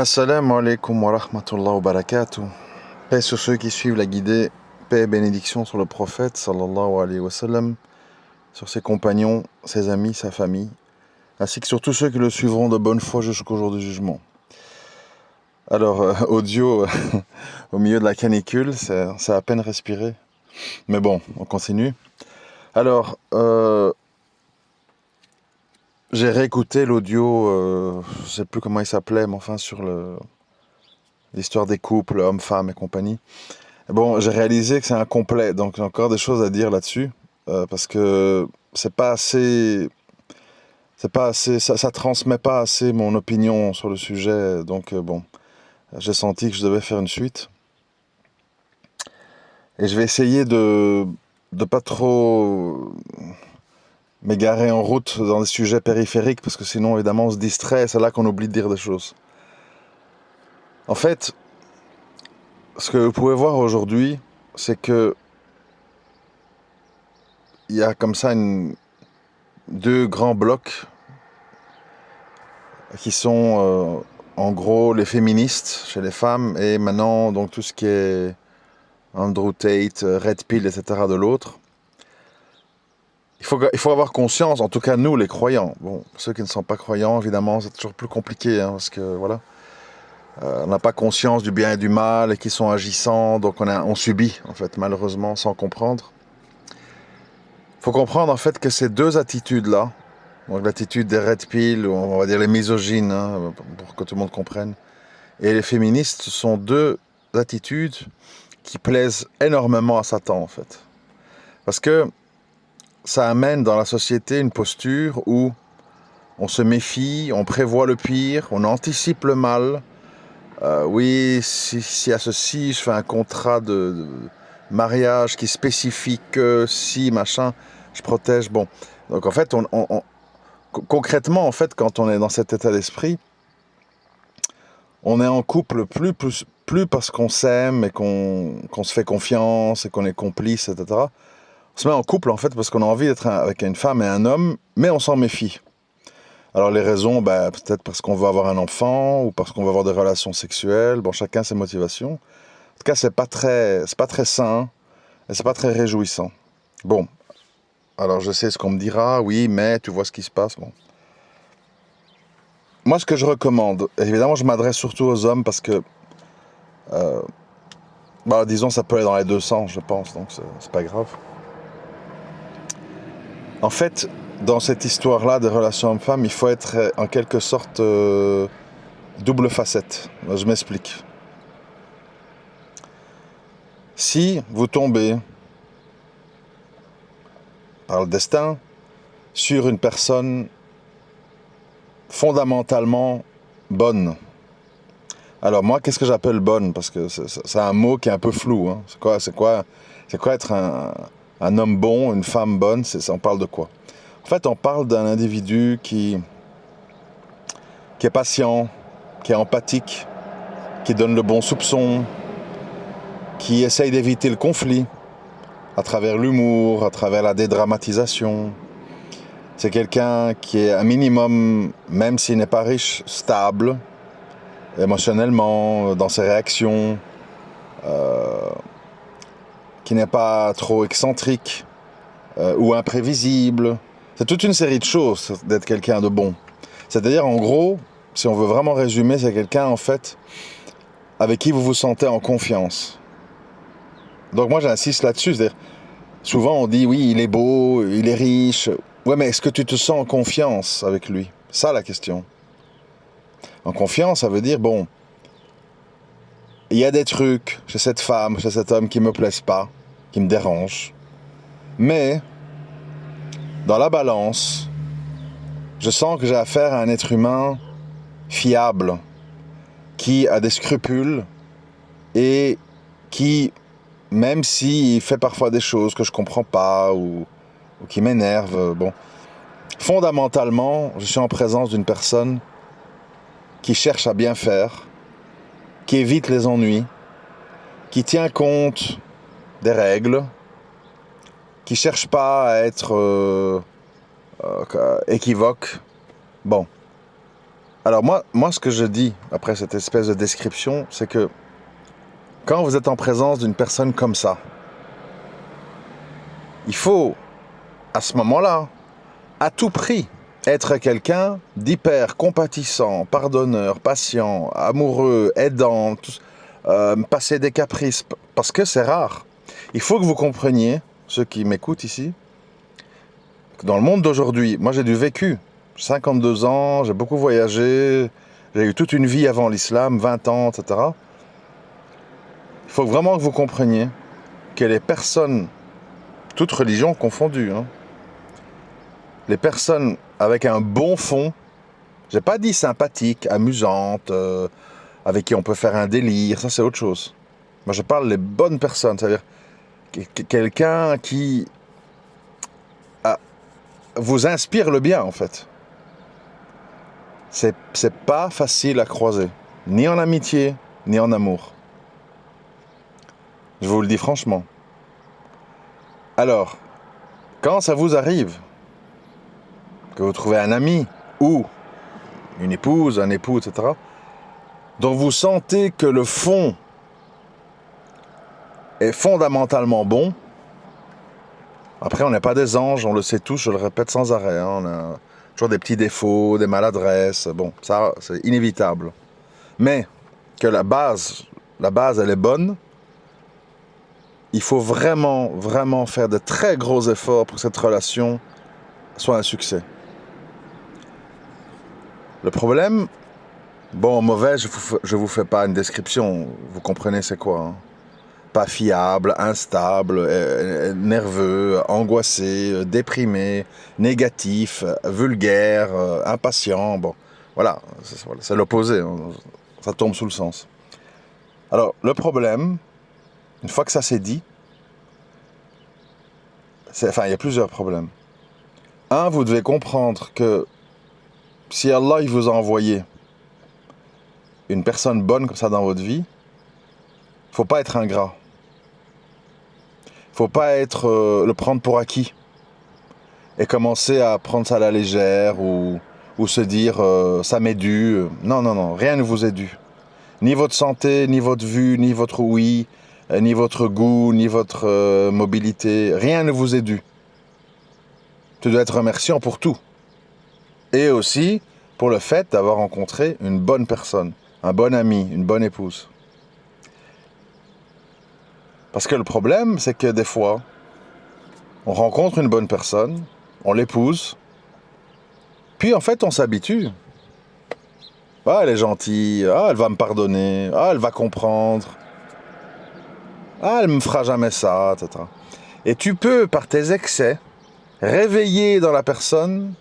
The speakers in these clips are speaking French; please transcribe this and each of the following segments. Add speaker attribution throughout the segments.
Speaker 1: Assalamu alaikum wa rahmatullah wa barakatuh. Paix sur ceux qui suivent la guidée, paix et bénédiction sur le prophète sallallahu alayhi wa sallam, sur ses compagnons, ses amis, sa famille, ainsi que sur tous ceux qui le suivront de bonne foi jusqu'au jour du jugement. Alors, audio au milieu de la canicule, ça a à peine respiré. Mais bon, on continue. Alors, j'ai réécouté l'audio, je ne sais plus comment il s'appelait, mais enfin sur l'histoire des couples, hommes-femmes et compagnie. Bon, j'ai réalisé que c'est incomplet, donc j'ai encore des choses à dire là-dessus, parce que c'est pas assez, ça transmet pas assez mon opinion sur le sujet, donc bon, j'ai senti que je devais faire une suite. Et je vais essayer de pas trop m'égarer en route dans des sujets périphériques, parce que sinon, évidemment, on se distrait, c'est là qu'on oublie de dire des choses. En fait, ce que vous pouvez voir aujourd'hui, c'est que il y a comme ça deux grands blocs qui sont en gros les féministes chez les femmes et maintenant donc tout ce qui est Andrew Tate, Red Pill, etc. de l'autre. Il faut avoir conscience, en tout cas nous les croyants. Bon, ceux qui ne sont pas croyants, évidemment, c'est toujours plus compliqué, hein, parce que voilà, on n'a pas conscience du bien et du mal et qui sont agissants, donc on subit en fait malheureusement sans comprendre. Il faut comprendre en fait que ces deux attitudes-là, donc l'attitude des Red Pill, ou on va dire les misogynes, hein, pour que tout le monde comprenne, et les féministes, sont deux attitudes qui plaisent énormément à Satan en fait. Parce que ça amène dans la société une posture où on se méfie, on prévoit le pire, on anticipe le mal. Oui, si à ceci, je fais un contrat de mariage qui spécifie que si, machin, je protège. Bon, donc en fait, concrètement, en fait, quand on est dans cet état d'esprit, on est en couple plus parce qu'on s'aime et qu'on se fait confiance et qu'on est complice, etc. On se met en couple en fait parce qu'on a envie d'être avec une femme et un homme, mais on s'en méfie. Alors les raisons, peut-être parce qu'on veut avoir un enfant ou parce qu'on veut avoir des relations sexuelles. Bon, chacun ses motivations. En tout cas, c'est pas très sain et c'est pas très réjouissant. Bon, alors je sais ce qu'on me dira. Oui, mais tu vois ce qui se passe. Bon. Moi, ce que je recommande, évidemment, je m'adresse surtout aux hommes parce que, disons, ça peut aller dans les deux sens, je pense, donc c'est pas grave. En fait, dans cette histoire-là des relations hommes-femmes, il faut être en quelque sorte double facette. Je m'explique. Si vous tombez par le destin sur une personne fondamentalement bonne. Alors moi, qu'est-ce que j'appelle bonne? Parce que c'est un mot qui est un peu flou. Hein. C'est quoi être un homme bon, une femme bonne? On parle de quoi? En fait, on parle d'un individu qui est patient, qui est empathique, qui donne le bon soupçon, qui essaye d'éviter le conflit à travers l'humour, à travers la dédramatisation. C'est quelqu'un qui est un minimum, même s'il n'est pas riche, stable, émotionnellement, dans ses réactions, qui n'est pas trop excentrique ou imprévisible. C'est toute une série de choses d'être quelqu'un de bon. C'est-à-dire, en gros, si on veut vraiment résumer, c'est quelqu'un, en fait, avec qui vous vous sentez en confiance. Donc moi, j'insiste là-dessus. C'est-à-dire, souvent, on dit, oui, il est beau, il est riche. Ouais, mais est-ce que tu te sens en confiance avec lui? Ça, la question. En confiance, ça veut dire, bon, il y a des trucs chez cette femme, chez cet homme qui me plaisent pas, qui me dérangent. Mais, dans la balance, je sens que j'ai affaire à un être humain fiable, qui a des scrupules et qui, même s'il fait parfois des choses que je comprends pas ou qui m'énervent, bon, fondamentalement, je suis en présence d'une personne qui cherche à bien faire, qui évite les ennuis, qui tient compte des règles, qui cherche pas à être équivoque. Bon. Alors moi, ce que je dis après cette espèce de description, c'est que quand vous êtes en présence d'une personne comme ça, il faut, à ce moment-là, à tout prix, être quelqu'un d'hyper compatissant, pardonneur, patient, amoureux, aidant, passer des caprices, parce que c'est rare. Il faut que vous compreniez, ceux qui m'écoutent ici, que dans le monde d'aujourd'hui, moi j'ai du vécu, 52 ans, j'ai beaucoup voyagé, j'ai eu toute une vie avant l'islam, 20 ans, etc. Il faut vraiment que vous compreniez que les personnes, toutes religions confondues, hein, les personnes avec un bon fond, j'ai pas dit sympathique, amusante, avec qui on peut faire un délire, ça c'est autre chose. Moi je parle des bonnes personnes, c'est-à-dire quelqu'un qui vous inspire le bien en fait. C'est pas facile à croiser, ni en amitié, ni en amour. Je vous le dis franchement. Alors, quand ça vous arrive, que vous trouvez un ami ou une épouse, un époux, etc., dont vous sentez que le fond est fondamentalement bon, après on n'est pas des anges, on le sait tous, je le répète sans arrêt, hein, on a toujours des petits défauts, des maladresses, bon, ça c'est inévitable. Mais que la base elle est bonne, il faut vraiment, vraiment faire de très gros efforts pour que cette relation soit un succès. Le problème, bon, mauvais, je vous fais pas une description, vous comprenez c'est quoi, hein. Pas fiable, instable, nerveux, angoissé, déprimé, négatif, vulgaire, impatient, bon, voilà, c'est l'opposé, hein, ça tombe sous le sens. Alors, le problème, une fois que ça c'est dit, il y a plusieurs problèmes. Un, vous devez comprendre que si Allah il vous a envoyé une personne bonne comme ça dans votre vie, faut pas être ingrat. Faut pas le prendre pour acquis et commencer à prendre ça à la légère ou se dire ça m'est dû. Non, non, non, rien ne vous est dû. Ni votre santé, ni votre vue, ni votre ouïe, ni votre goût, ni votre mobilité, rien ne vous est dû. Tu dois être remerciant pour tout. Et aussi pour le fait d'avoir rencontré une bonne personne, un bon ami, une bonne épouse. Parce que le problème, c'est que des fois, on rencontre une bonne personne, on l'épouse, puis en fait on s'habitue. Ah, elle est gentille, ah, elle va me pardonner, ah, elle va comprendre, ah, elle me fera jamais ça, etc. Et tu peux, par tes excès, réveiller dans la personne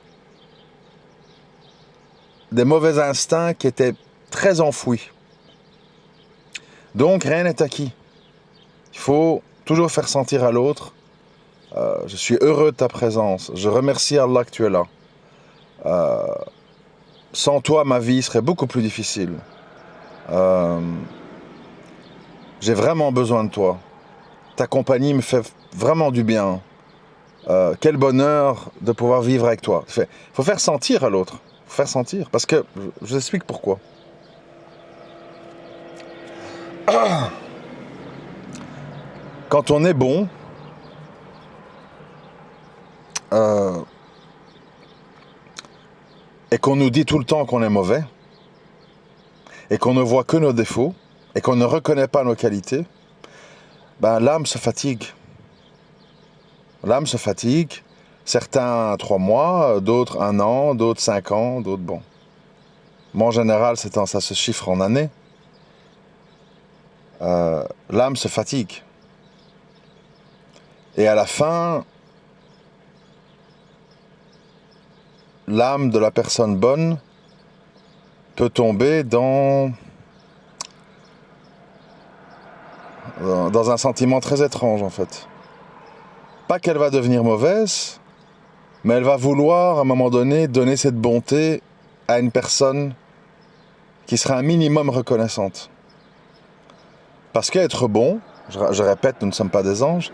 Speaker 1: des mauvais instincts qui étaient très enfouis. Donc rien n'est acquis. Il faut toujours faire sentir à l'autre je suis heureux de ta présence, je remercie Allah que tu es là. Sans toi, ma vie serait beaucoup plus difficile. J'ai vraiment besoin de toi. Ta compagnie me fait vraiment du bien. Quel bonheur de pouvoir vivre avec toi. Il faut faire sentir à l'autre. Faire sentir. Parce que, je vous explique pourquoi. Quand on est bon, et qu'on nous dit tout le temps qu'on est mauvais, et qu'on ne voit que nos défauts, et qu'on ne reconnaît pas nos qualités, ben, l'âme se fatigue. L'âme se fatigue. Certains 3 mois, d'autres 1 an, d'autres 5 ans, d'autres bon. Moi en général, ça se chiffre en années. L'âme se fatigue. Et à la fin, l'âme de la personne bonne peut tomber dans un sentiment très étrange en fait. Pas qu'elle va devenir mauvaise, mais elle va vouloir à un moment donné donner cette bonté à une personne qui sera un minimum reconnaissante. Parce qu'être bon, je répète, nous ne sommes pas des anges,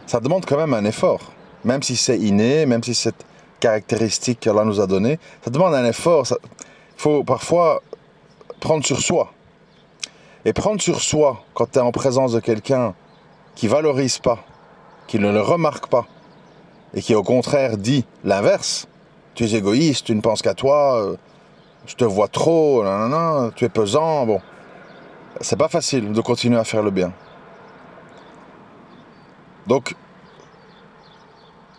Speaker 1: ça demande quand même un effort. Même si c'est inné, même si c'est caractéristique qu'Allah nous a donné, ça demande un effort. Il faut parfois prendre sur soi. Et prendre sur soi, quand tu es en présence de quelqu'un qui valorise pas, qui ne le remarque pas, et qui au contraire dit l'inverse, tu es égoïste, tu ne penses qu'à toi, je te vois trop, nanana, tu es pesant, bon. C'est pas facile de continuer à faire le bien. Donc,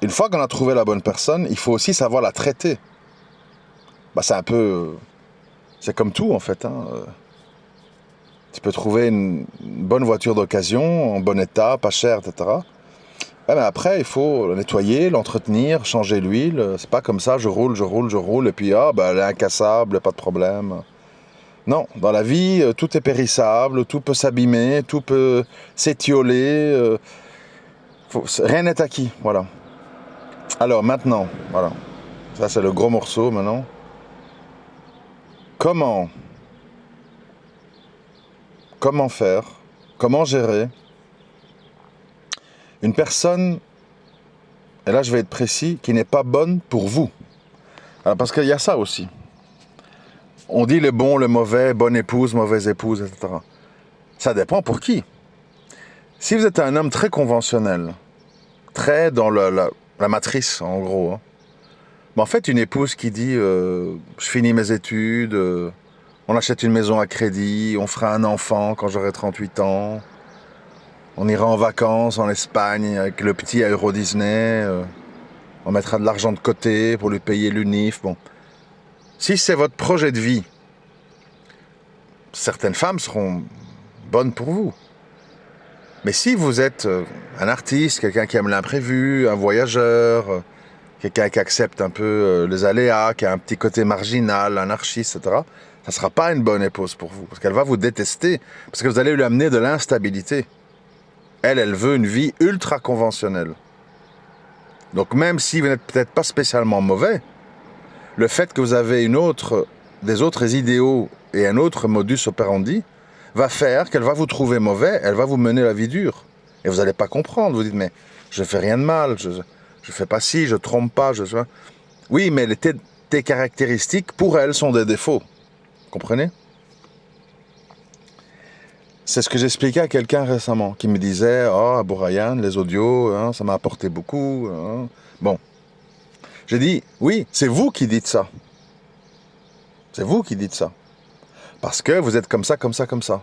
Speaker 1: une fois qu'on a trouvé la bonne personne, il faut aussi savoir la traiter. Bah, c'est un peu... C'est comme tout, en fait. Tu peux trouver une bonne voiture d'occasion, en bon état, pas chère, etc. Ouais, mais après, il faut la nettoyer, l'entretenir, changer l'huile. C'est pas comme ça, je roule, et puis, elle est incassable, pas de problème. Non, dans la vie, tout est périssable, tout peut s'abîmer, tout peut s'étioler. Rien n'est acquis, voilà. Alors maintenant, voilà. Ça, c'est le gros morceau, maintenant. Comment faire, comment gérer une personne, et là je vais être précis, qui n'est pas bonne pour vous. Alors, parce qu'il y a ça aussi. On dit le bon, le mauvais, bonne épouse, mauvaise épouse, etc. Ça dépend pour qui. Si vous êtes un homme très conventionnel, très dans la matrice, en gros, mais en fait, une épouse qui dit je finis mes études, on achète une maison à crédit, on fera un enfant quand j'aurai 38 ans, on ira en vacances en Espagne avec le petit à Euro Disney, on mettra de l'argent de côté pour lui payer l'UNIF. Bon. Si c'est votre projet de vie, certaines femmes seront bonnes pour vous. Mais si vous êtes un artiste, quelqu'un qui aime l'imprévu, un voyageur, quelqu'un qui accepte un peu les aléas, qui a un petit côté marginal, anarchiste, etc., ça ne sera pas une bonne épouse pour vous. Parce qu'elle va vous détester, parce que vous allez lui amener de l'instabilité. Elle veut une vie ultra conventionnelle. Donc même si vous n'êtes peut-être pas spécialement mauvais, le fait que vous avez des autres idéaux et un autre modus operandi va faire qu'elle va vous trouver mauvais, elle va vous mener la vie dure. Et vous n'allez pas comprendre. Vous dites, mais je fais rien de mal, je fais pas ci, je trompe pas. Oui, mais tes caractéristiques, pour elle, sont des défauts. Comprenez? C'est ce que j'expliquais à quelqu'un récemment, qui me disait, Abou Ryan, les audios, ça m'a apporté beaucoup. Bon. J'ai dit, oui, c'est vous qui dites ça. C'est vous qui dites ça. Parce que vous êtes comme ça, comme ça, comme ça.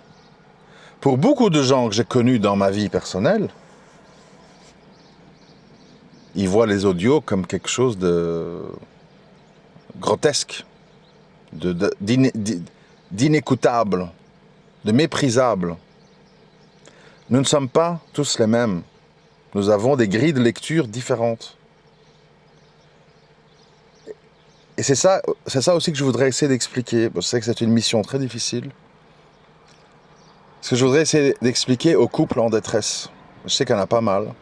Speaker 1: Pour beaucoup de gens que j'ai connus dans ma vie personnelle, ils voient les audios comme quelque chose de grotesque, d'inécoutable, de méprisable. Nous ne sommes pas tous les mêmes. Nous avons des grilles de lecture différentes. Et c'est ça aussi que je voudrais essayer d'expliquer. Je sais que c'est une mission très difficile. Ce que je voudrais essayer d'expliquer aux couples en détresse. Je sais qu'il y en a pas mal.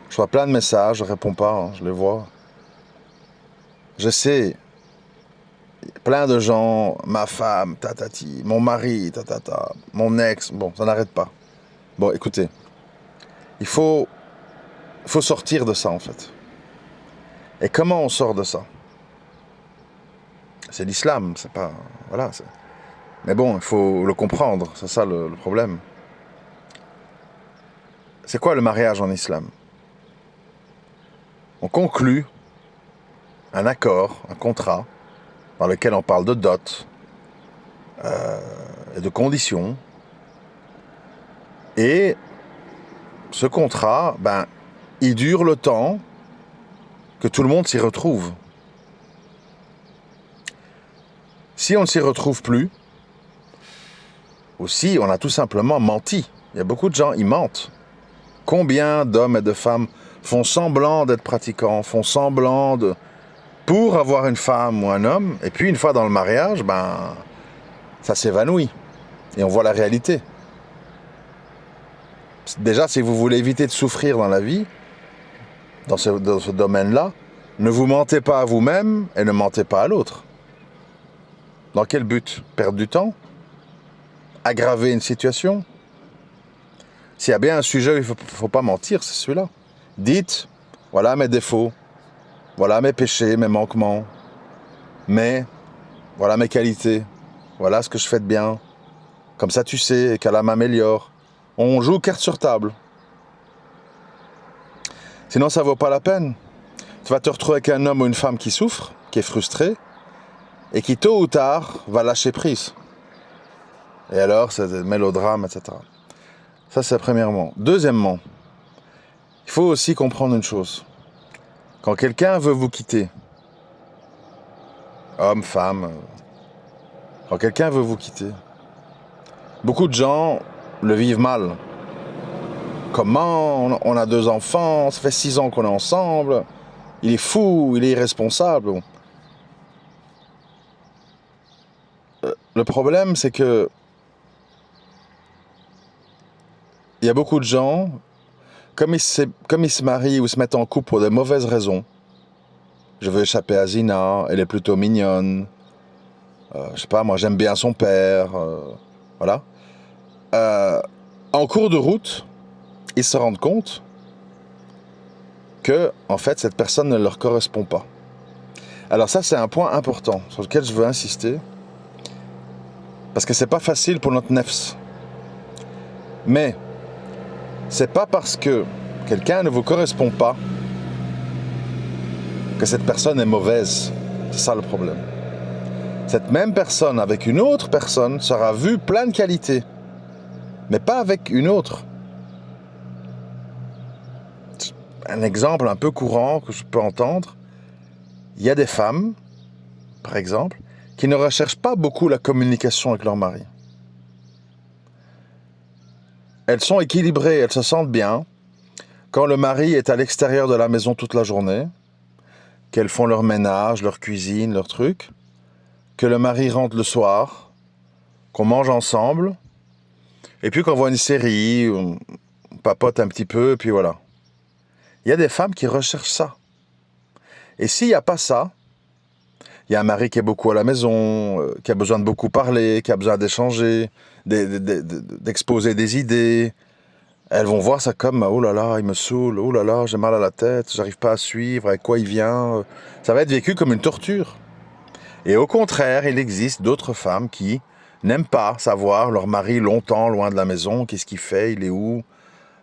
Speaker 1: Je vois plein de messages, je ne réponds pas, je les vois. Je sais, plein de gens, ma femme, tatati, mon mari, tatata, mon ex, bon, ça n'arrête pas. Bon, écoutez, il faut sortir de ça, en fait. Et comment on sort de ça? C'est l'islam, c'est pas... Voilà. Mais bon, il faut le comprendre, c'est ça le problème. C'est quoi le mariage en islam? On conclut un accord, un contrat, dans lequel on parle de dot et de conditions. Et ce contrat, il dure le temps que tout le monde s'y retrouve. Si on ne s'y retrouve plus, ou si on a tout simplement menti, il y a beaucoup de gens, ils mentent. Combien d'hommes et de femmes font semblant d'être pratiquants, font semblant pour avoir une femme ou un homme, et puis une fois dans le mariage, ça s'évanouit. Et on voit la réalité. Déjà, si vous voulez éviter de souffrir dans la vie, dans ce domaine-là, ne vous mentez pas à vous-même et ne mentez pas à l'autre. Dans quel but? Perdre du temps? Aggraver une situation? S'il y a bien un sujet où il ne faut pas mentir, c'est celui-là. Dites, voilà mes défauts, voilà mes péchés, mes manquements. Mais voilà mes qualités, voilà ce que je fais de bien. Comme ça tu sais qu'Allah m'améliore. On joue carte sur table. Sinon ça vaut pas la peine. Tu vas te retrouver avec un homme ou une femme qui souffre, qui est frustré, et qui tôt ou tard va lâcher prise. Et alors c'est des mélodrames, etc. Ça c'est premièrement. Deuxièmement, il faut aussi comprendre une chose. Quand quelqu'un veut vous quitter, homme, femme, quand quelqu'un veut vous quitter, beaucoup de gens le vivent mal. Comment on a 2 enfants, ça fait 6 ans qu'on est ensemble, il est fou, il est irresponsable. Bon. Le problème, c'est que il y a beaucoup de gens, comme ils se marient ou se mettent en couple pour de mauvaises raisons. Je veux échapper à Zina, elle est plutôt mignonne. Je sais pas, moi j'aime bien son père. Voilà. En cours de route, ils se rendent compte que, en fait, cette personne ne leur correspond pas. Alors ça, c'est un point important sur lequel je veux insister, parce que c'est pas facile pour notre nefs. Mais c'est pas parce que quelqu'un ne vous correspond pas que cette personne est mauvaise. C'est ça le problème. Cette même personne avec une autre personne sera vue plein de qualités, mais pas avec une autre. Un exemple un peu courant que je peux entendre, il y a des femmes, par exemple, qui ne recherchent pas beaucoup la communication avec leur mari. Elles sont équilibrées, elles se sentent bien quand le mari est à l'extérieur de la maison toute la journée, qu'elles font leur ménage, leur cuisine, leurs trucs, que le mari rentre le soir, qu'on mange ensemble, et puis qu'on voit une série, on papote un petit peu, et puis voilà. Il y a des femmes qui recherchent ça. Et s'il n'y a pas ça, il y a un mari qui est beaucoup à la maison, qui a besoin de beaucoup parler, qui a besoin d'échanger, d'exposer des idées. Elles vont voir ça comme « oh là là, il me saoule, oh là là, j'ai mal à la tête, j'arrive pas à suivre, avec quoi il vient ». Ça va être vécu comme une torture. Et au contraire, il existe d'autres femmes qui n'aiment pas savoir leur mari longtemps loin de la maison, qu'est-ce qu'il fait, il est où.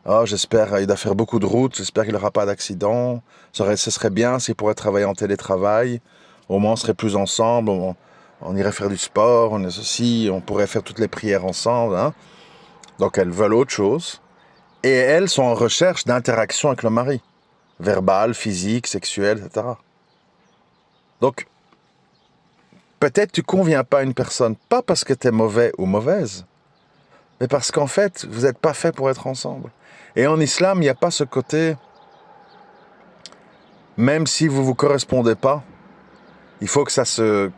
Speaker 1: Ah, j'espère, il doit faire beaucoup de route, j'espère qu'il n'aura pas d'accident. Ce serait bien s'il pourrait travailler en télétravail. Au moins, on serait plus ensemble, on irait faire du sport, on est ceci, on pourrait faire toutes les prières ensemble. Hein. Donc, elles veulent autre chose. Et elles sont en recherche d'interaction avec le mari. Verbale, physique, sexuelle, etc. Donc, peut-être tu conviens pas à une personne, pas parce que tu es mauvais ou mauvaise, mais parce qu'en fait, vous n'êtes pas fait pour être ensemble. Et en islam, il n'y a pas ce côté, même si vous ne vous correspondez pas, il faut que ça se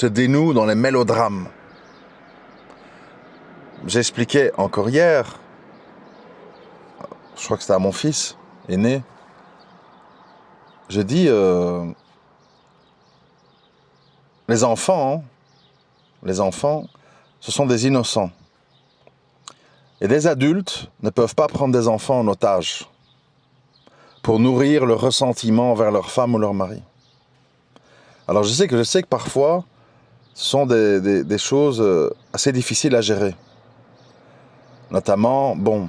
Speaker 1: dénoue dans les mélodrames. J'expliquais encore hier, je crois que c'était à mon fils aîné, je dis, les enfants, ce sont des innocents. Et des adultes ne peuvent pas prendre des enfants en otage pour nourrir le ressentiment envers leur femme ou leur mari. Alors je sais que parfois, ce sont des choses assez difficiles à gérer. Notamment, bon,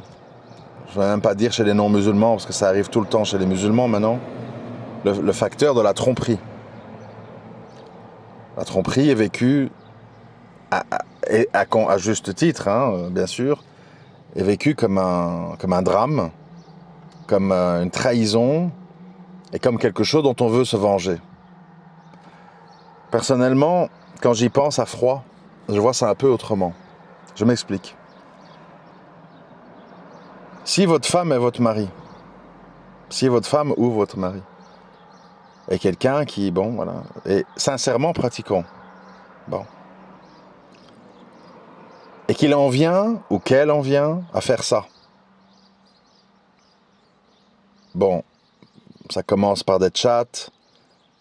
Speaker 1: je ne vais même pas dire chez les non-musulmans, parce que ça arrive tout le temps chez les musulmans maintenant, le facteur de la tromperie. La tromperie est vécue, à juste titre, hein, bien sûr, est vécue comme un drame, comme une trahison, et comme quelque chose dont on veut se venger. Personnellement, quand j'y pense à froid, je vois ça un peu autrement. Je m'explique. Si votre femme est votre mari, si votre femme ou votre mari est quelqu'un qui, bon, voilà, est sincèrement pratiquant, bon, et qu'il en vient, ou qu'elle en vient, à faire ça, bon, ça commence par des chats,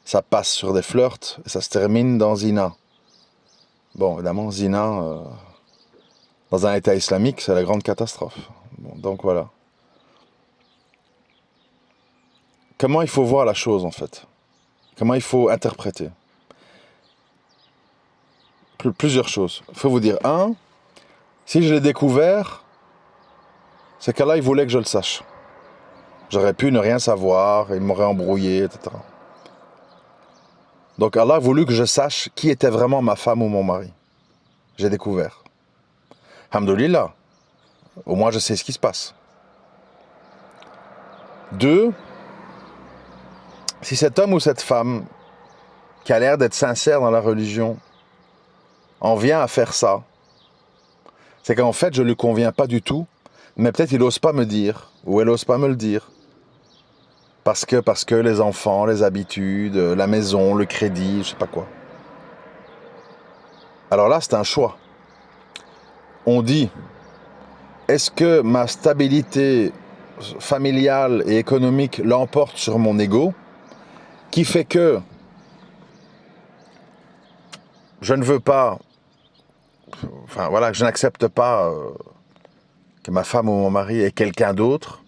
Speaker 1: ça passe sur des flirts, et ça se termine dans zina. Bon, évidemment, zina, dans un État islamique, c'est la grande catastrophe. Bon, donc voilà. Comment il faut voir la chose, en fait? Comment il faut interpréter? plusieurs choses. Il faut vous dire, un, si je l'ai découvert, c'est qu'Allah, il voulait que je le sache. J'aurais pu ne rien savoir, il m'aurait embrouillé, etc. Donc Allah a voulu que je sache qui était vraiment ma femme ou mon mari. J'ai découvert. Alhamdoulilah, au moins je sais ce qui se passe. Deux, si cet homme ou cette femme, qui a l'air d'être sincère dans la religion, en vient à faire ça, c'est qu'en fait je ne lui conviens pas du tout, mais peut-être il n'ose pas me dire, ou elle n'ose pas me le dire. Parce que les enfants, les habitudes, la maison, le crédit, je sais pas quoi. Alors là, c'est un choix. On dit, est-ce que ma stabilité familiale et économique l'emporte sur mon ego, qui fait que je ne veux pas, enfin voilà, que je n'accepte pas que ma femme ou mon mari ait quelqu'un d'autre.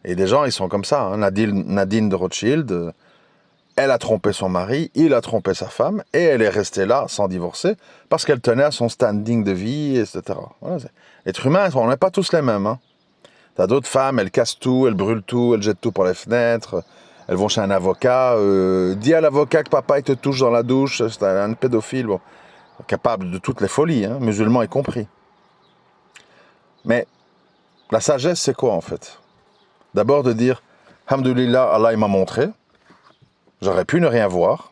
Speaker 1: Et des gens, ils sont comme ça. Hein. Nadine de Rothschild, elle a trompé son mari, il a trompé sa femme, et elle est restée là, sans divorcer, parce qu'elle tenait à son standing de vie, etc. Voilà, être humain, on n'est pas tous les mêmes. Hein. T'as d'autres femmes, elles cassent tout, elles brûlent tout, elles jettent tout par les fenêtres, elles vont chez un avocat, dis à l'avocat que papa il te touche dans la douche, c'est un pédophile, bon, capable de toutes les folies, hein, musulmans y compris. Mais la sagesse, c'est quoi en fait? D'abord de dire, Alhamdoulilah, Allah il m'a montré, j'aurais pu ne rien voir,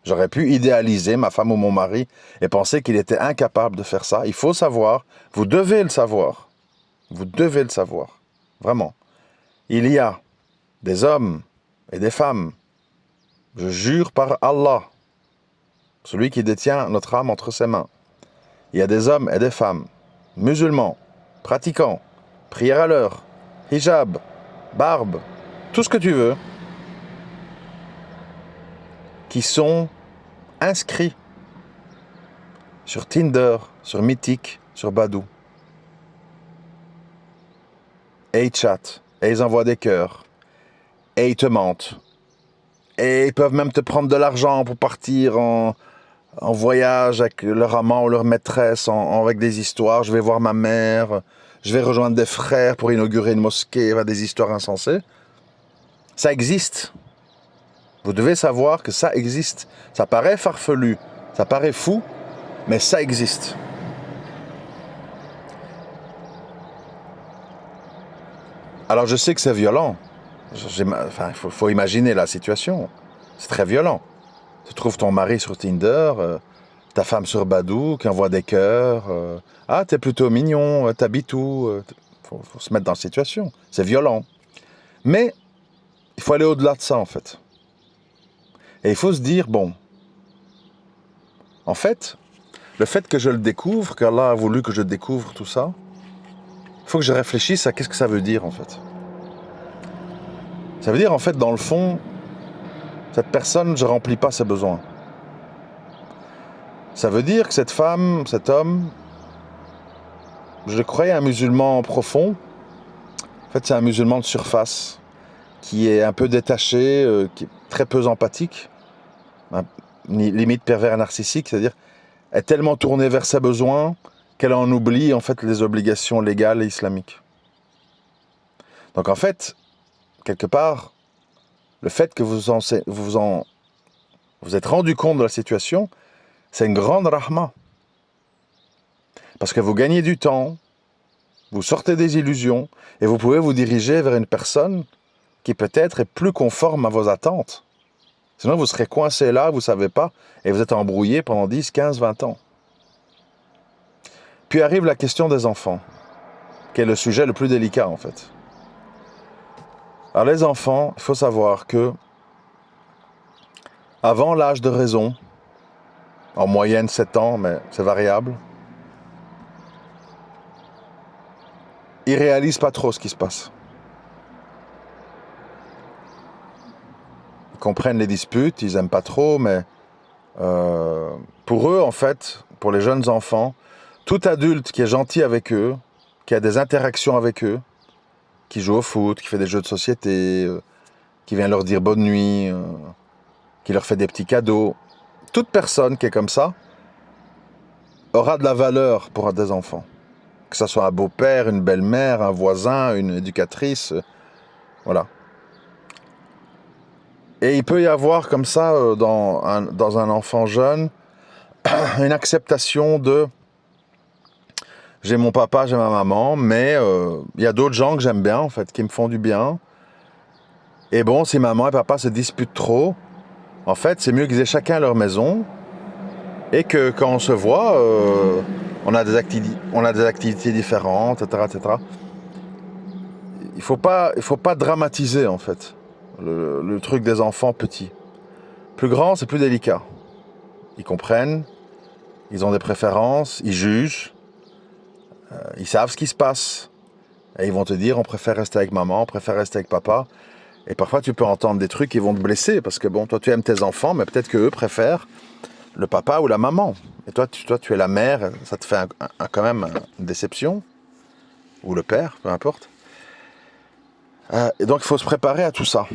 Speaker 1: j'aurais pu idéaliser ma femme ou mon mari et penser qu'il était incapable de faire ça. Il faut savoir, vous devez le savoir, vous devez le savoir, vraiment. Il y a des hommes et des femmes, je jure par Allah, celui qui détient notre âme entre ses mains. Il y a des hommes et des femmes, musulmans, pratiquants, prière à l'heure, hijab, barbe, tout ce que tu veux, qui sont inscrits sur Tinder, sur Mythique, sur Badoo. Et ils chattent, et ils envoient des cœurs, et ils te mentent. Et ils peuvent même te prendre de l'argent pour partir en voyage avec leur amant ou leur maîtresse, avec des histoires. Je vais voir ma mère, je vais rejoindre des frères pour inaugurer une mosquée, des histoires insensées. Ça existe. Vous devez savoir que ça existe. Ça paraît farfelu, ça paraît fou, mais ça existe. Alors je sais que c'est violent. Enfin, il faut imaginer la situation. C'est très violent. Tu trouves ton mari sur Tinder, ta femme sur Badoo, qui envoie des cœurs. Ah, t'es plutôt mignon, t'habites où? Faut se mettre dans la situation. C'est violent. Mais il faut aller au-delà de ça, en fait. Et il faut se dire, bon, en fait, le fait que je le découvre, qu'Allah a voulu que je découvre tout ça, il faut que je réfléchisse à qu'est-ce que ça veut dire, en fait. Ça veut dire, en fait, dans le fond, cette personne, je ne remplis pas ses besoins. Ça veut dire que cette femme, cet homme, je le croyais un musulman profond. En fait, c'est un musulman de surface, qui est un peu détaché, qui est très peu empathique, limite pervers narcissique, c'est-à-dire est tellement tournée vers ses besoins qu'elle en oublie en fait les obligations légales et islamiques. Donc en fait, quelque part, le fait que vous êtes rendu compte de la situation, c'est une grande rahma. Parce que vous gagnez du temps, vous sortez des illusions, et vous pouvez vous diriger vers une personne qui peut-être est plus conforme à vos attentes. Sinon, vous serez coincé là, vous ne savez pas, et vous êtes embrouillé pendant 10, 15, 20 ans. Puis arrive la question des enfants, qui est le sujet le plus délicat en fait. Alors les enfants, il faut savoir que avant l'âge de raison, en moyenne 7 ans, mais c'est variable, ils ne réalisent pas trop ce qui se passe. Ils comprennent les disputes, ils n'aiment pas trop, mais pour eux, en fait, pour les jeunes enfants, tout adulte qui est gentil avec eux, qui a des interactions avec eux, qui joue au foot, qui fait des jeux de société, qui vient leur dire bonne nuit, qui leur fait des petits cadeaux, toute personne qui est comme ça, aura de la valeur pour des enfants. Que ce soit un beau-père, une belle-mère, un voisin, une éducatrice, voilà. Et il peut y avoir comme ça, dans un enfant jeune, une acceptation de « j'ai mon papa, j'ai ma maman, mais il y a d'autres gens que j'aime bien, en fait, qui me font du bien. Et bon, si maman et papa se disputent trop, en fait, c'est mieux qu'ils aient chacun leur maison et que quand on se voit, on a des activités différentes, etc., etc. Il faut pas dramatiser, en fait, le truc des enfants petits. Plus grand, c'est plus délicat. Ils comprennent, ils ont des préférences, ils jugent, ils savent ce qui se passe. Et ils vont te dire, on préfère rester avec maman, on préfère rester avec papa. Et parfois, tu peux entendre des trucs qui vont te blesser, parce que bon, toi, tu aimes tes enfants, mais peut-être qu'eux préfèrent le papa ou la maman. Et toi, tu es la mère, ça te fait quand même une déception. Ou le père, peu importe. Et donc, il faut se préparer à tout ça.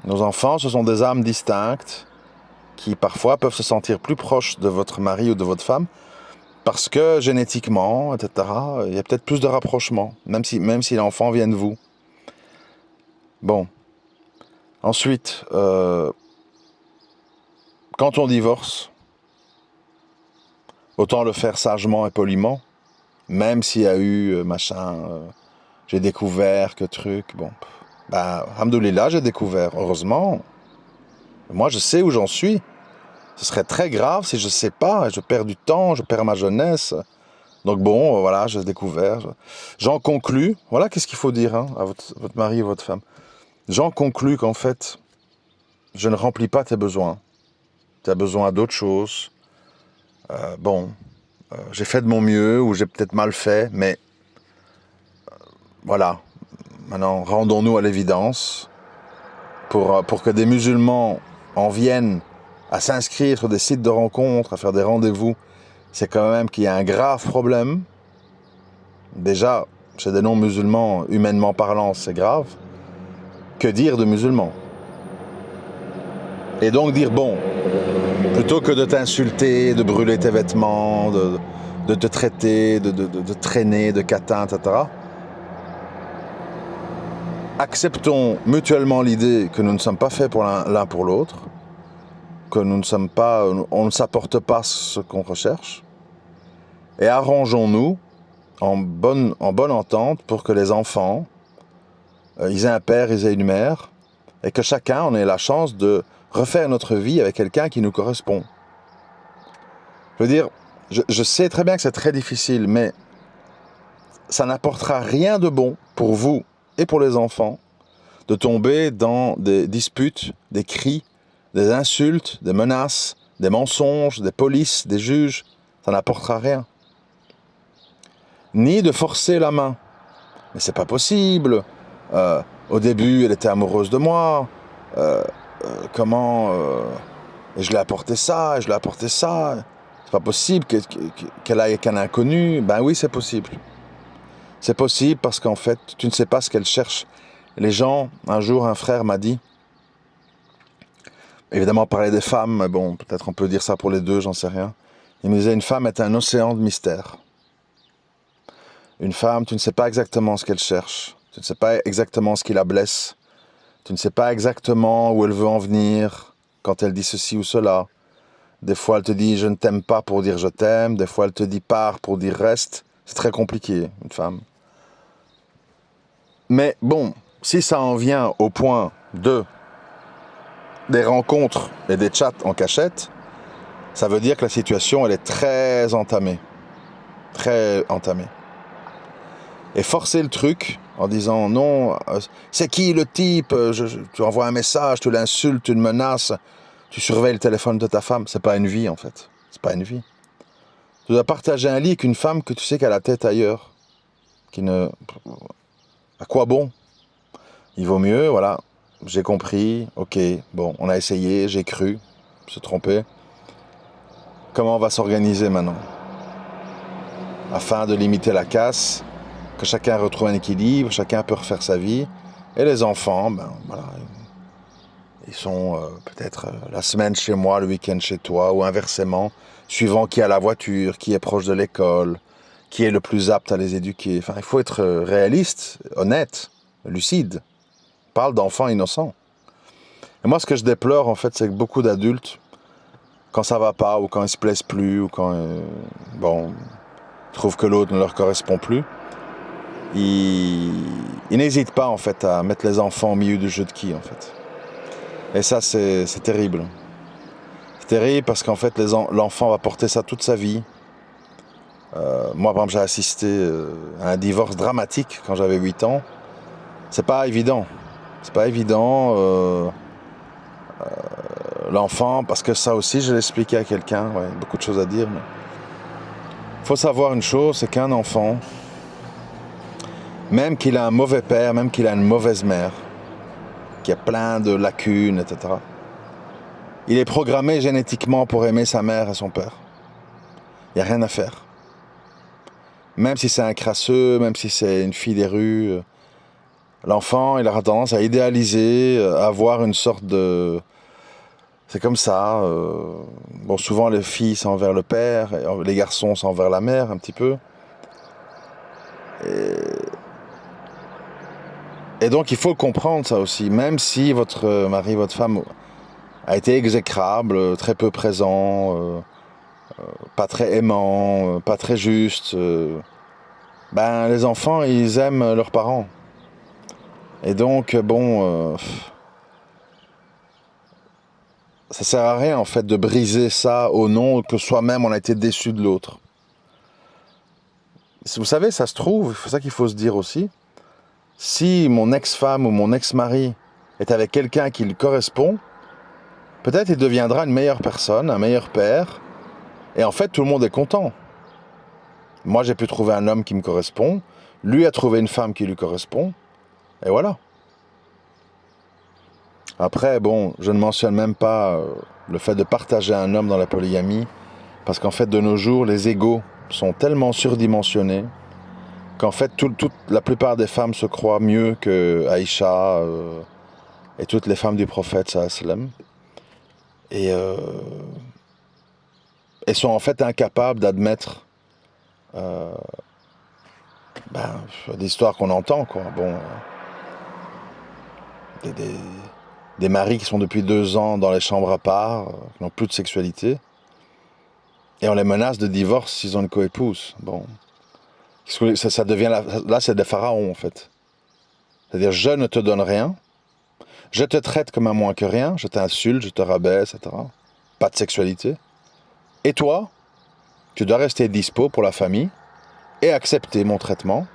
Speaker 1: Nos enfants, ce sont des âmes distinctes qui, parfois, peuvent se sentir plus proches de votre mari ou de votre femme parce que, génétiquement, etc., il y a peut-être plus de rapprochement, même si l'enfant vient de vous. Bon. Ensuite, quand on divorce, autant le faire sagement et poliment, même s'il y a eu j'ai découvert que truc, bon. Ben, alhamdoulilah, j'ai découvert, heureusement. Moi, je sais où j'en suis. Ce serait très grave si je ne sais pas, je perds du temps, je perds ma jeunesse. Donc bon, voilà, j'ai découvert. J'en conclus, voilà qu'est-ce qu'il faut dire à votre mari et votre femme. J'en conclus qu'en fait, je ne remplis pas tes besoins. Tu as besoin d'autre chose. J'ai fait de mon mieux ou j'ai peut-être mal fait, mais voilà. Maintenant, rendons-nous à l'évidence pour que des musulmans en viennent à s'inscrire sur des sites de rencontres, à faire des rendez-vous. C'est quand même qu'il y a un grave problème. Déjà, chez des non-musulmans, humainement parlant, c'est grave. Que dire de musulmans? Et donc dire, bon, plutôt que de t'insulter, de brûler tes vêtements, de te traiter, de traîner, de catin, etc., acceptons mutuellement l'idée que nous ne sommes pas faits pour l'un pour l'autre, que nous ne sommes pas, on ne s'apporte pas ce qu'on recherche, et arrangeons-nous en bonne entente pour que les enfants, ils aient un père, ils aient une mère, et que chacun on ait la chance de refaire notre vie avec quelqu'un qui nous correspond. Je veux dire, je sais très bien que c'est très difficile, mais ça n'apportera rien de bon pour vous et pour les enfants de tomber dans des disputes, des cris, des insultes, des menaces, des mensonges, des polices, des juges. Ça n'apportera rien. Ni de forcer la main. Mais c'est pas possible. Au début, elle était amoureuse de moi. Et je lui ai apporté ça, et je lui ai apporté ça. C'est pas possible qu'elle aille avec un inconnu. Ben oui, c'est possible. C'est possible parce qu'en fait, tu ne sais pas ce qu'elle cherche. Les gens, un jour, un frère m'a dit, évidemment, parler des femmes, mais bon, peut-être on peut dire ça pour les deux, j'en sais rien. Il me disait, une femme est un océan de mystère. Une femme, tu ne sais pas exactement ce qu'elle cherche. Tu ne sais pas exactement ce qui la blesse. Tu ne sais pas exactement où elle veut en venir quand elle dit ceci ou cela. Des fois, elle te dit « je ne t'aime pas » pour dire « je t'aime ». Des fois, elle te dit « pars » pour dire « reste ». C'est très compliqué, une femme. Mais bon, si ça en vient au point des rencontres et des chats en cachette, ça veut dire que la situation, elle est très entamée. Très entamée. Et forcer le truc en disant non, c'est qui le type, tu envoies un message, tu l'insultes, tu le menaces, tu surveilles le téléphone de ta femme, c'est pas une vie en fait, c'est pas une vie. Tu dois partager un lit avec une femme que tu sais qu'elle a la tête ailleurs, à quoi bon? Il vaut mieux, voilà, j'ai compris, ok, bon, on a essayé, j'ai cru, se tromper. Comment on va s'organiser maintenant? Afin de limiter la casse, que chacun retrouve un équilibre, chacun peut refaire sa vie. Et les enfants, ben voilà, Ils sont peut-être la semaine chez moi, le week-end chez toi, ou inversement, suivant qui a la voiture, qui est proche de l'école, qui est le plus apte à les éduquer. Enfin, il faut être réaliste, honnête, lucide. On parle d'enfants innocents. Et moi, ce que je déplore, en fait, c'est que beaucoup d'adultes, quand ça va pas, ou quand ils se plaisent plus, ou quand, trouvent que l'autre ne leur correspond plus, ils n'hésitent pas, en fait, à mettre les enfants au milieu du jeu de qui, en fait. Et ça, c'est terrible. C'est terrible parce qu'en fait, l'enfant va porter ça toute sa vie. Moi, par exemple, j'ai assisté à un divorce dramatique quand j'avais 8 ans. C'est pas évident. C'est pas évident. L'enfant, parce que ça aussi, je l'ai expliqué à quelqu'un. Ouais, beaucoup de choses à dire. Mais il faut savoir une chose, c'est qu'un enfant, même qu'il a un mauvais père, même qu'il a une mauvaise mère, qui a plein de lacunes, etc., il est programmé génétiquement pour aimer sa mère et son père. Il n'y a rien à faire. Même si c'est un crasseux, même si c'est une fille des rues, l'enfant, il aura tendance à idéaliser, à avoir une sorte de... C'est comme ça. Bon, souvent les filles sont envers le père, et les garçons sont envers la mère, un petit peu. Et donc il faut comprendre ça aussi. Même si votre mari, votre femme a été exécrable, très peu présent, pas très aimant, pas très juste, les enfants, ils aiment leurs parents. Et donc, ça sert à rien en fait de briser ça au nom que soi-même on a été déçu de l'autre. Vous savez, ça se trouve, c'est ça qu'il faut se dire aussi, si mon ex-femme ou mon ex-mari est avec quelqu'un qui lui correspond, peut-être il deviendra une meilleure personne, un meilleur père, et en fait tout le monde est content. Moi j'ai pu trouver un homme qui me correspond, lui a trouvé une femme qui lui correspond, et voilà. Après, je ne mentionne même pas le fait de partager un homme dans la polygamie, parce qu'en fait, de nos jours, les égos sont tellement surdimensionnés qu'en fait, la plupart des femmes se croient mieux que Aïcha et toutes les femmes du prophète, sallam, et sont en fait incapables d'admettre des histoires qu'on entend, quoi. Des maris qui sont depuis 2 ans dans les chambres à part, qui n'ont plus de sexualité, et on les menace de divorce s'ils ont une coépouse. Ça devient là, c'est des pharaons en fait. C'est-à-dire, je ne te donne rien, je te traite comme un moins que rien, je t'insulte, je te rabaisse, etc. Pas de sexualité. Et toi, tu dois rester dispo pour la famille et accepter mon traitement,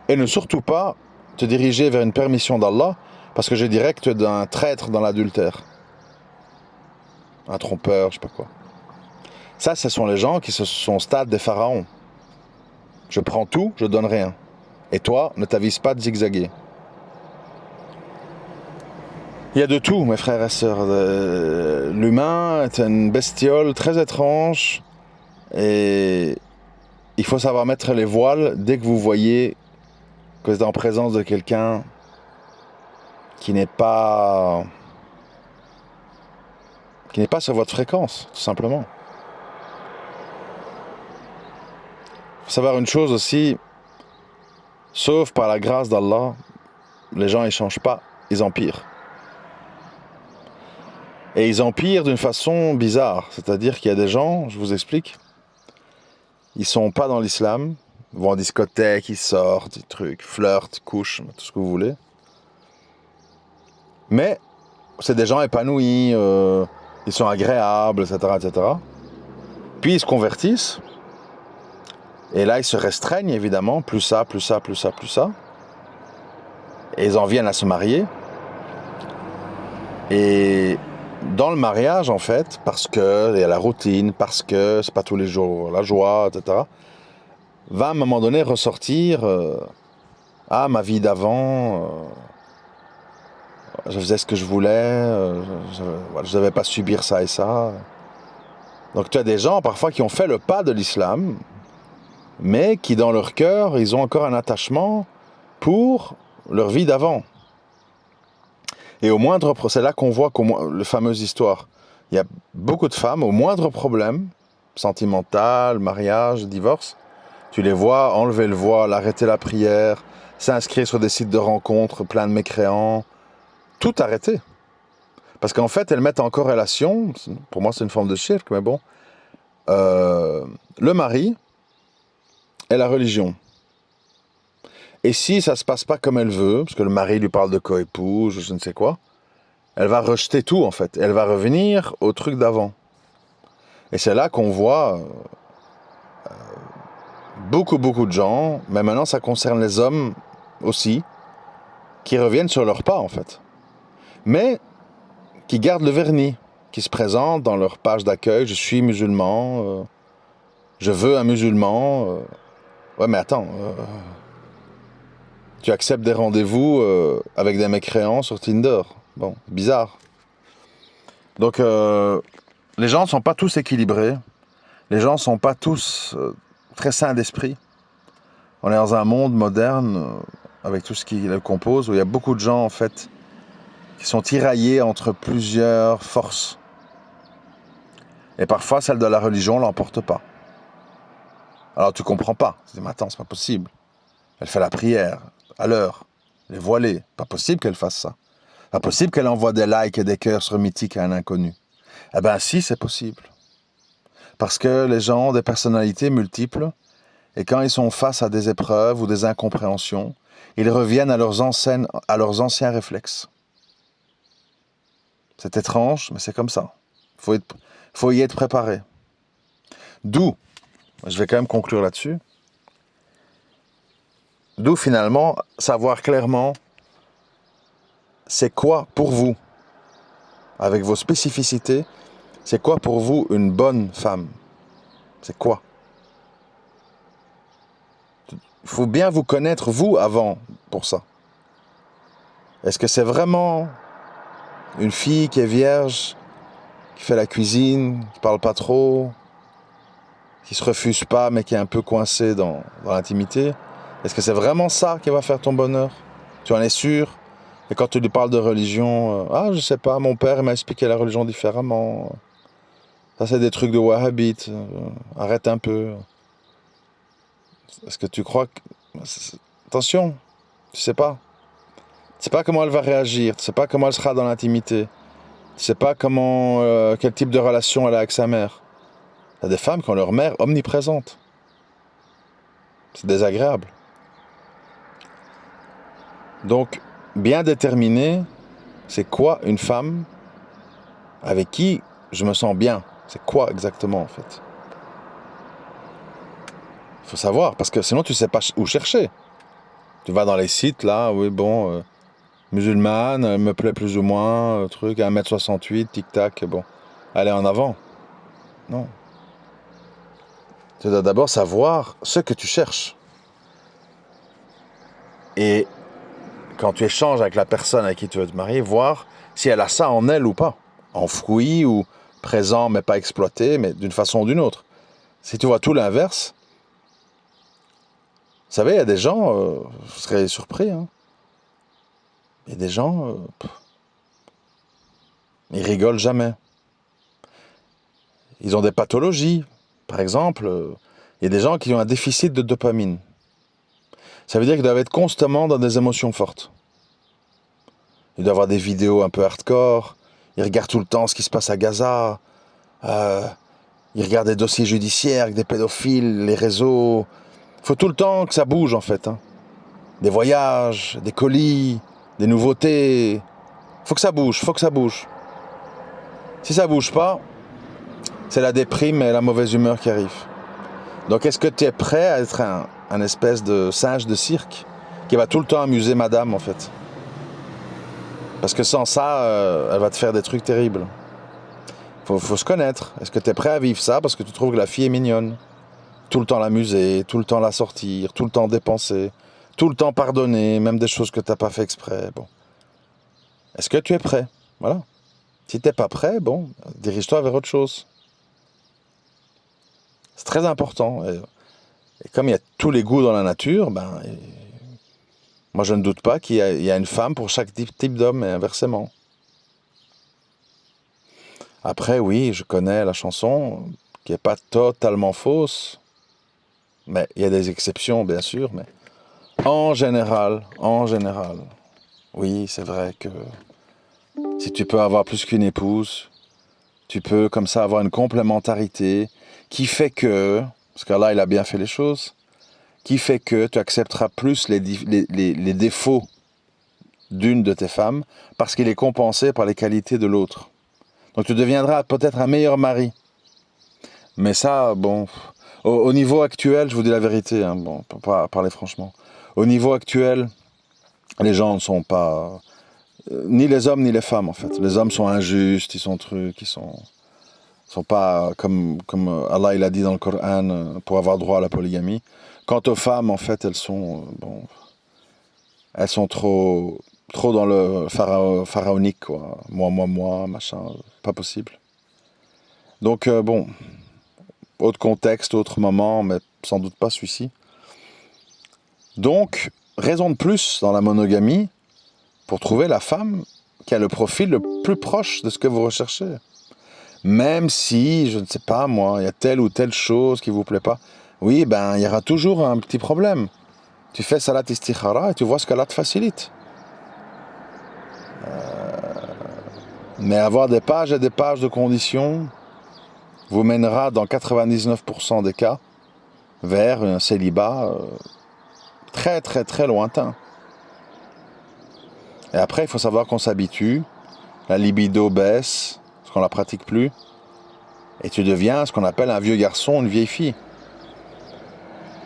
Speaker 1: et ne surtout pas te diriger vers une permission d'Allah, parce que je dirais que tu es un traître dans l'adultère. Un trompeur, je sais pas quoi. Ça, ce sont les gens qui sont au stade des pharaons. Je prends tout, je donne rien. Et toi, ne t'avise pas de zigzaguer. Il y a de tout, mes frères et sœurs. L'humain est une bestiole très étrange. Et il faut savoir mettre les voiles dès que vous voyez que vous êtes en présence de quelqu'un qui n'est pas sur votre fréquence, tout simplement. Il faut savoir une chose aussi, sauf par la grâce d'Allah, les gens ne changent pas, ils empirent. Et ils empirent d'une façon bizarre, c'est-à-dire qu'il y a des gens, je vous explique, ils sont pas dans l'islam, ils vont en discothèque, ils sortent, des trucs, flirtent, couchent, tout ce que vous voulez. Mais c'est des gens épanouis, ils sont agréables, etc., etc. Puis ils se convertissent, et là ils se restreignent évidemment, plus ça, plus ça, plus ça, plus ça. Et ils en viennent à se marier. Et dans le mariage, en fait, parce que il y a la routine, parce que c'est pas tous les jours la joie, etc., va à un moment donné ressortir ma vie d'avant, je faisais ce que je voulais, je devais pas subir ça et ça. Donc tu as des gens parfois qui ont fait le pas de l'islam, mais qui dans leur cœur, ils ont encore un attachement pour leur vie d'avant. Et au moindre... C'est là qu'on voit les fameuses histoires. Il y a beaucoup de femmes, au moindre problème, sentimental, mariage, divorce, tu les vois enlever le voile, arrêter la prière, s'inscrire sur des sites de rencontres plein de mécréants, tout arrêter. Parce qu'en fait, elles mettent en corrélation, pour moi c'est une forme de shirk, mais bon, le mari et la religion. Et si ça se passe pas comme elle veut, parce que le mari lui parle de coépouse, je ne sais quoi, elle va rejeter tout en fait. Elle va revenir au truc d'avant. Et c'est là qu'on voit beaucoup de gens, mais maintenant ça concerne les hommes aussi, qui reviennent sur leurs pas en fait. Mais qui gardent le vernis, qui se présentent dans leur page d'accueil, je suis musulman, je veux un musulman. Ouais mais attends, tu acceptes des rendez-vous avec des mécréants sur Tinder. Bon, bizarre. Donc les gens ne sont pas tous équilibrés, les gens ne sont pas tous très sains d'esprit. On est dans un monde moderne, avec tout ce qui le compose, où il y a beaucoup de gens en fait qui sont tiraillés entre plusieurs forces. Et parfois, celle de la religion l'emporte pas. Alors tu comprends pas. Tu dis, mais attends, c'est pas possible. Elle fait la prière, à l'heure, elle est voilée. Pas possible qu'elle fasse ça. Pas possible qu'elle envoie des likes et des cœurs sur Mythique à un inconnu. Eh ben si, c'est possible. Parce que les gens ont des personnalités multiples, et quand ils sont face à des épreuves ou des incompréhensions, ils reviennent à leurs anciens réflexes. C'est étrange, mais c'est comme ça. Faut y être préparé. D'où, je vais quand même conclure là-dessus, d'où finalement savoir clairement c'est quoi pour vous, avec vos spécificités, c'est quoi pour vous une bonne femme? C'est quoi? Il faut bien vous connaître vous avant pour ça. Est-ce que c'est vraiment une fille qui est vierge, qui fait la cuisine, qui parle pas trop, qui se refuse pas mais qui est un peu coincée dans l'intimité? Est-ce que c'est vraiment ça qui va faire ton bonheur? Tu en es sûr? Et quand tu lui parles de religion, ah je sais pas, mon père m'a expliqué la religion différemment. Ça c'est des trucs de wahhabites, arrête un peu. Est-ce que tu crois que... Attention, tu sais pas. Tu sais pas comment elle va réagir, tu sais pas comment elle sera dans l'intimité. Tu sais pas quel type de relation elle a avec sa mère. Il y a des femmes qui ont leur mère omniprésente. C'est désagréable. Donc, bien déterminer, c'est quoi une femme avec qui je me sens bien. C'est quoi exactement en fait? Il faut savoir, parce que sinon tu sais pas où chercher. Tu vas dans les sites là, oui bon, musulmane, elle me plaît plus ou moins, truc, 1m68, tic-tac, bon, allez en avant. Non. Tu dois d'abord savoir ce que tu cherches. Et quand tu échanges avec la personne avec qui tu veux te marier, voir si elle a ça en elle ou pas. Enfoui ou présent mais pas exploité, mais d'une façon ou d'une autre. Si tu vois tout l'inverse, vous savez, il y a des gens, vous serez surpris, hein. Il y a des gens, ils rigolent jamais. Ils ont des pathologies. Par exemple, il y a des gens qui ont un déficit de dopamine. Ça veut dire qu'ils doivent être constamment dans des émotions fortes. Ils doivent avoir des vidéos un peu hardcore. Ils regardent tout le temps ce qui se passe à Gaza. Ils regardent des dossiers judiciaires avec des pédophiles, les réseaux. Il faut tout le temps que ça bouge en fait. Hein. Des voyages, des colis, des nouveautés. Faut que ça bouge, faut que ça bouge. Si ça bouge pas, c'est la déprime et la mauvaise humeur qui arrivent. Donc est-ce que tu es prêt à être un espèce de singe de cirque qui va tout le temps amuser madame en fait? Parce que sans ça, elle va te faire des trucs terribles. Faut se connaître. Est-ce que tu es prêt à vivre ça parce que tu trouves que la fille est mignonne? Tout le temps l'amuser, tout le temps la sortir, tout le temps dépenser, tout le temps pardonner, même des choses que tu n'as pas fait exprès. Bon. Est-ce que tu es prêt? Voilà. Si tu n'es pas prêt, bon, dirige-toi vers autre chose. C'est très important. Et comme il y a tous les goûts dans la nature, ben, Moi, je ne doute pas il y a une femme pour chaque type d'homme et inversement. Après, oui, je connais la chanson, qui n'est pas totalement fausse, mais il y a des exceptions, bien sûr, mais en général, oui, c'est vrai que si tu peux avoir plus qu'une épouse, tu peux comme ça avoir une complémentarité qui fait que, parce que là, il a bien fait les choses, qui fait que tu accepteras plus les défauts d'une de tes femmes parce qu'il est compensé par les qualités de l'autre. Donc tu deviendras peut-être un meilleur mari. Mais ça, bon, au niveau actuel, je vous dis la vérité, hein, bon, pour pas parler franchement, au niveau actuel, les gens ne sont pas... ni les hommes ni les femmes en fait. Les hommes sont injustes, ils sont trucs, sont pas comme Allah il a dit dans le Coran pour avoir droit à la polygamie. Quant aux femmes, en fait, elles sont trop dans le pharaonique, quoi. Moi, machin, pas possible. Donc bon, autre contexte, autre moment, mais sans doute pas celui-ci. Donc, raison de plus dans la monogamie pour trouver la femme qui a le profil le plus proche de ce que vous recherchez. Même si, je ne sais pas moi, il y a telle ou telle chose qui vous plaît pas, oui, ben il y aura toujours un petit problème. Tu fais salat istikhara et tu vois ce qu'Allah te facilite. Mais avoir des pages et des pages de conditions vous mènera dans 99% des cas vers un célibat très très très lointain. Et après, il faut savoir qu'on s'habitue, la libido baisse, parce qu'on la pratique plus, et tu deviens ce qu'on appelle un vieux garçon, une vieille fille.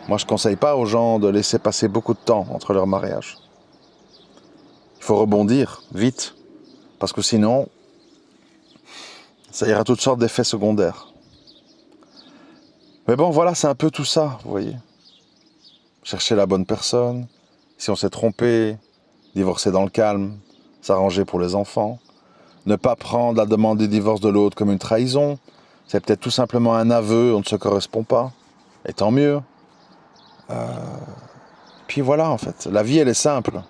Speaker 1: Moi, je ne conseille pas aux gens de laisser passer beaucoup de temps entre leurs mariages. Il faut rebondir vite, parce que sinon, ça ira toutes sortes d'effets secondaires. Mais bon, voilà, c'est un peu tout ça, vous voyez. Chercher la bonne personne, si on s'est trompé, divorcer dans le calme, s'arranger pour les enfants, ne pas prendre la demande de divorce de l'autre comme une trahison, c'est peut-être tout simplement un aveu, on ne se correspond pas, et tant mieux. Puis voilà, en fait, la vie, elle est simple,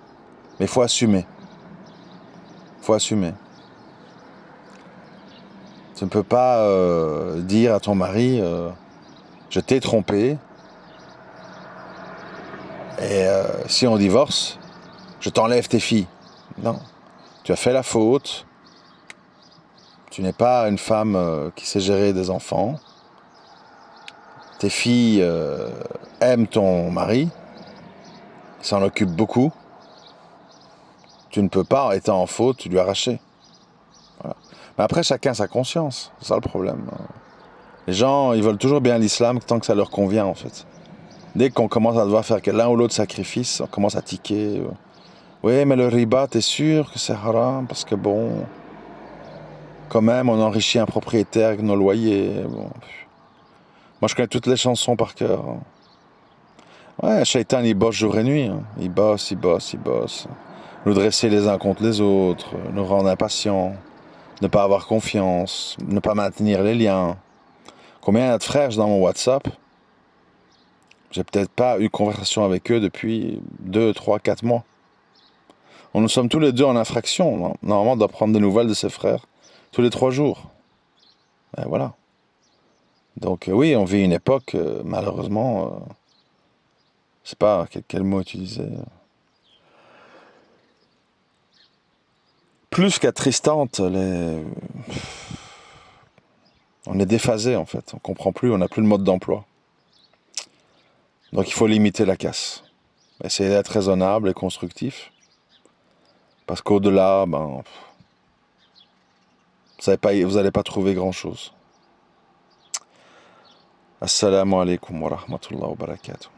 Speaker 1: mais il faut assumer. Il faut assumer. Tu ne peux pas dire à ton mari, je t'ai trompé, et si on divorce, je t'enlève tes filles. Non, tu as fait la faute, tu n'es pas une femme qui sait gérer des enfants, tes filles aiment ton mari, il s'en occupe beaucoup, tu ne peux pas, en étant en faute, lui arracher. Voilà. Mais après, chacun sa conscience, c'est ça le problème. Les gens, ils veulent toujours bien l'islam tant que ça leur convient, en fait. Dès qu'on commence à devoir faire l'un ou l'autre sacrifice, on commence à tiquer. Oui, mais le riba, t'es sûr que c'est haram? Parce que bon, quand même, on enrichit un propriétaire avec nos loyers. Bon. Moi, je connais toutes les chansons par cœur. Ouais, Shaitan, il bosse jour et nuit. Il bosse. Nous dresser les uns contre les autres, nous rendre impatients, ne pas avoir confiance, ne pas maintenir les liens. Combien il y a de frères dans mon WhatsApp? J'ai peut-être pas eu conversation avec eux depuis 2, 3, 4 mois. Nous sommes tous les deux en infraction. Normalement, on doit prendre des nouvelles de ses frères tous les 3 jours. Et voilà. Donc oui, on vit une époque, malheureusement, je sais pas quel mot utiliser. Plus qu'attristante, on est déphasé en fait. On comprend plus, on n'a plus le mode d'emploi. Donc il faut limiter la casse. Essayer d'être raisonnable et constructif. Parce qu'au-delà, vous n'allez pas trouver grand-chose. Assalamu alaikum wa rahmatullahi wa barakatuh.